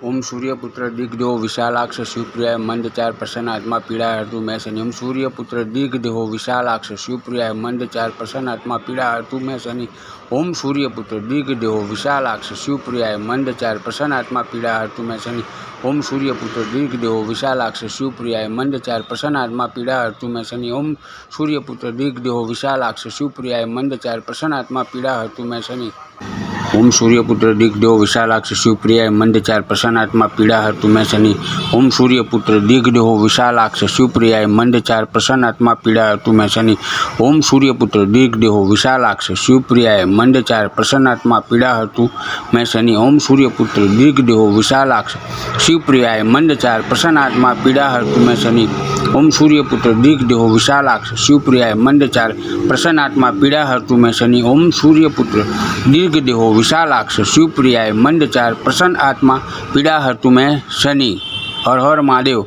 ओम सूर्यपुत्र दिग्देहो विशालाक्ष शिवप्रियाय मंदचार प्रसन्नात्मा पीड़ा हर्तु मैं शनि। ओम सूर्यपुत्र दिग्देहो विशालाक्ष शिवप्रियाय मंदचार प्रसन्नात्मा पीड़ा हर्तु मैं शनि। ओम सूर्यपुत्र दिग्देहो विशालाक्ष शिवप्रियाय मंदचार प्रसन्नात्मा पीड़ा हर्तु मैं शनि। ओम सूर्यपुत्र दिग्देहो विशालाक्ष शिवप्रियाय मंदचार प्रसन्नात्मा पीड़ा हर्तु मैं शनि। ओम सूर्यपुत्र दिग्देहो विशालाक्ष शिवप्रियाय मंदचार प्रसन्नात्मा पीड़ा हर्तु मैं शनि। ओम सूर्यपुत्र दिग्देहो विशालाक्ष शिवप्रियाय मंदचार प्रसन्नात्मा पीड़ा हर्तु मैं शनि। ओम सूर्यपुत्र दिग्देहो विशालाक्ष शिवप्रियाय मंदचार प्रसन्नात्मा पीड़ा हर्तु मैं शनि। ओम सूर्यपुत्र दिग्देहो विशालाक्ष शिवप्रियाय मंदचार प्रसन्नात्मा पीड़ा हर्तु मैं शनि। ओम सूर्यपुत्र दिग्देहो विशालाक्ष शिवप्रियाय मंदचार प्रसन्नात्मा पीड़ा हर्तु मैं शनि। ओम सूर्यपुत्र दिग्देहो विशालाक्ष शिवप्रियाय मंदचार प्रसन्नात्मा पीड़ा हर्तु मैं शनि। ओम सूर्यपुत्र दिग्देहो विशालाक्ष शिवप्रियाय मंदचार प्रसन्न आत्मा पीड़ा हर्तु मैं शनि। हर हर महादेव।